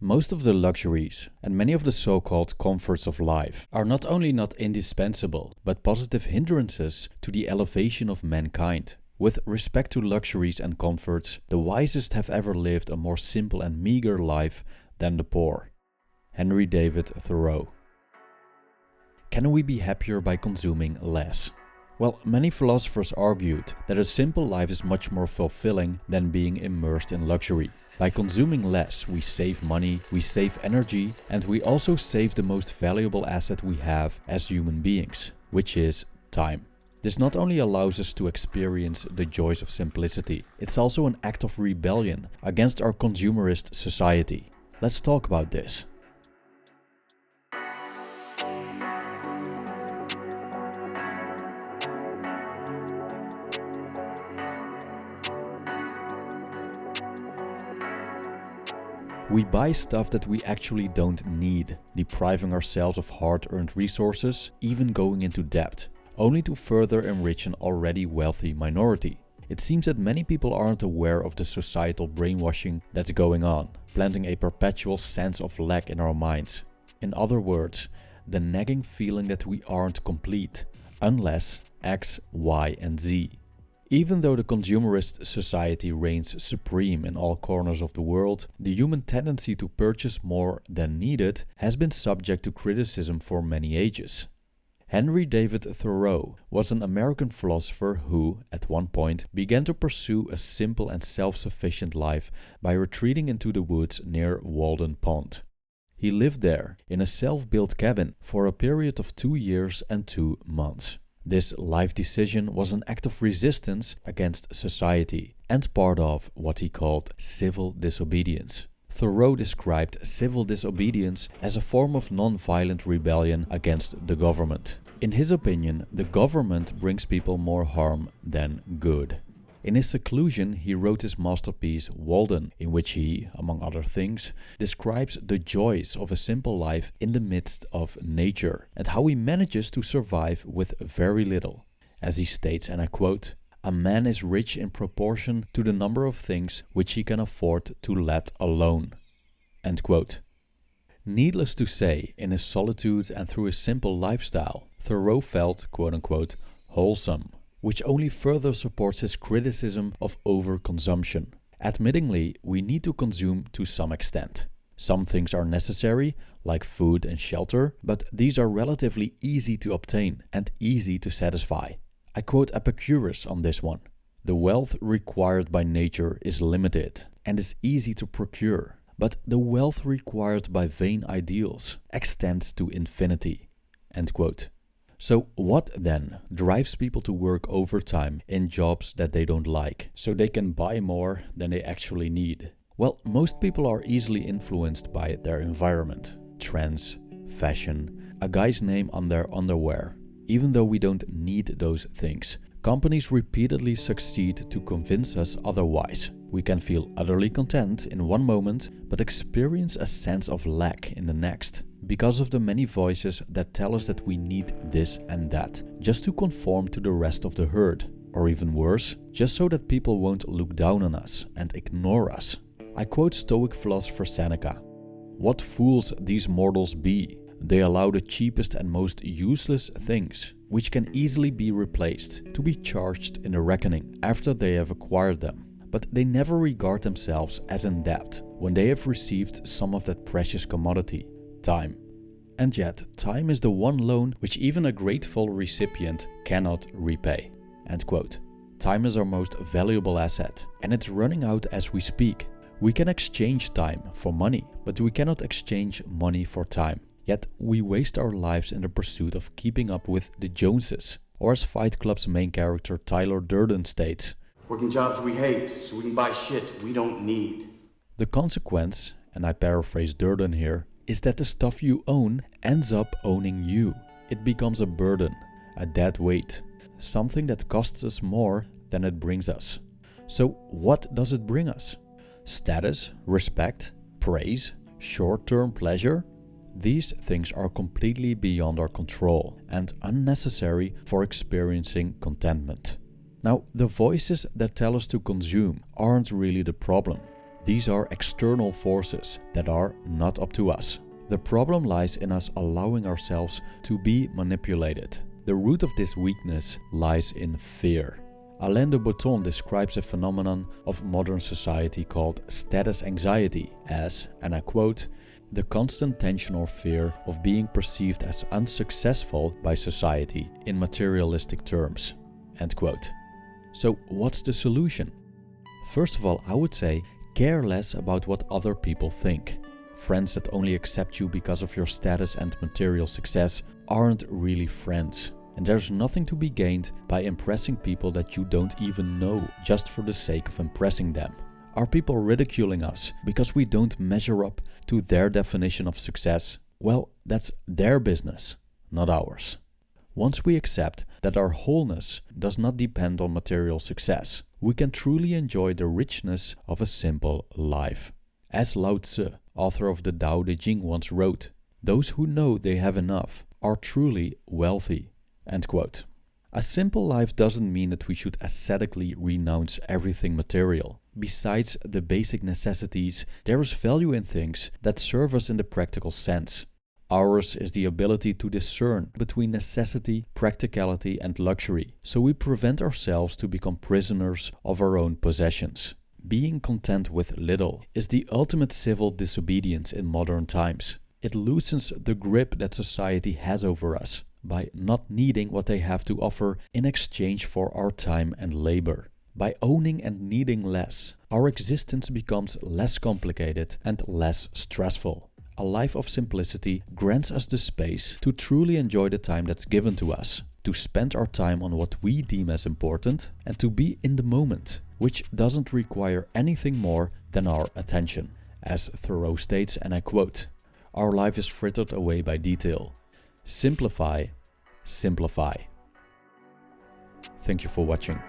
Most of the luxuries and many of the so-called comforts of life are not only not indispensable, but positive hindrances to the elevation of mankind. With respect to luxuries and comforts, the wisest have ever lived a more simple and meager life than the poor. Henry David Thoreau. Can we be happier by consuming less? Well, many philosophers argued that a simple life is much more fulfilling than being immersed in luxury. By consuming less, we save money, we save energy, and we also save the most valuable asset we have as human beings, which is time. This not only allows us to experience the joys of simplicity, it's also an act of rebellion against our consumerist society. Let's talk about this. We buy stuff that we actually don't need, depriving ourselves of hard-earned resources, even going into debt, only to further enrich an already wealthy minority. It seems that many people aren't aware of the societal brainwashing that's going on, planting a perpetual sense of lack in our minds. In other words, the nagging feeling that we aren't complete, unless X, Y, and Z. Even though the consumerist society reigns supreme in all corners of the world, the human tendency to purchase more than needed has been subject to criticism for many ages. Henry David Thoreau was an American philosopher who, at one point, began to pursue a simple and self-sufficient life by retreating into the woods near Walden Pond. He lived there in a self-built cabin for a period of 2 years and 2 months. This life decision was an act of resistance against society and part of what he called civil disobedience. Thoreau described civil disobedience as a form of non-violent rebellion against the government. In his opinion, the government brings people more harm than good. In his seclusion, he wrote his masterpiece Walden, in which he, among other things, describes the joys of a simple life in the midst of nature and how he manages to survive with very little. As he states, and I quote, "A man is rich in proportion to the number of things which he can afford to let alone." End quote. Needless to say, in his solitude and through his simple lifestyle, Thoreau felt, quote-unquote, wholesome, which only further supports his criticism of overconsumption. Admittingly, we need to consume to some extent. Some things are necessary, like food and shelter, but these are relatively easy to obtain and easy to satisfy. I quote Epicurus on this one. "The wealth required by nature is limited and is easy to procure, but the wealth required by vain ideals extends to infinity." End quote. So what then drives people to work overtime in jobs that they don't like, so they can buy more than they actually need? Well, most people are easily influenced by their environment, trends, fashion, a guy's name on their underwear. Even though we don't need those things, companies repeatedly succeed to convince us otherwise. We can feel utterly content in one moment, but experience a sense of lack in the next, because of the many voices that tell us that we need this and that, just to conform to the rest of the herd. Or even worse, just so that people won't look down on us and ignore us. I quote Stoic philosopher Seneca, "What fools these mortals be! They allow the cheapest and most useless things, which can easily be replaced, to be charged in a reckoning after they have acquired them. But they never regard themselves as in debt when they have received some of that precious commodity, time. And yet, time is the one loan which even a grateful recipient cannot repay." End quote. Time is our most valuable asset, and it's running out as we speak. We can exchange time for money, but we cannot exchange money for time. Yet we waste our lives in the pursuit of keeping up with the Joneses. Or as Fight Club's main character Tyler Durden states, "Working jobs we hate so we can buy shit we don't need." The consequence, and I paraphrase Durden here, is that the stuff you own ends up owning you. It becomes a burden, a dead weight, something that costs us more than it brings us. So what does it bring us? Status, respect, praise, short-term pleasure? These things are completely beyond our control and unnecessary for experiencing contentment. Now, the voices that tell us to consume aren't really the problem. These are external forces that are not up to us. The problem lies in us allowing ourselves to be manipulated. The root of this weakness lies in fear. Alain de Botton describes a phenomenon of modern society called status anxiety as, and I quote, "the constant tension or fear of being perceived as unsuccessful by society in materialistic terms." End quote. So what's the solution? First of all, I would say care less about what other people think. Friends that only accept you because of your status and material success aren't really friends. And there's nothing to be gained by impressing people that you don't even know just for the sake of impressing them. Are people ridiculing us because we don't measure up to their definition of success? Well, that's their business, not ours. Once we accept that our wholeness does not depend on material success, we can truly enjoy the richness of a simple life. As Lao Tzu, author of the Tao Te Ching, once wrote, "Those who know they have enough are truly wealthy." End quote. A simple life doesn't mean that we should ascetically renounce everything material. Besides the basic necessities, there is value in things that serve us in the practical sense. Ours is the ability to discern between necessity, practicality, and luxury, so we prevent ourselves to become prisoners of our own possessions. Being content with little is the ultimate civil disobedience in modern times. It loosens the grip that society has over us by not needing what they have to offer in exchange for our time and labor. By owning and needing less, our existence becomes less complicated and less stressful. A life of simplicity grants us the space to truly enjoy the time that's given to us, to spend our time on what we deem as important, and to be in the moment, which doesn't require anything more than our attention. As Thoreau states, and I quote, "Our life is frittered away by detail. Simplify, simplify." Thank you for watching.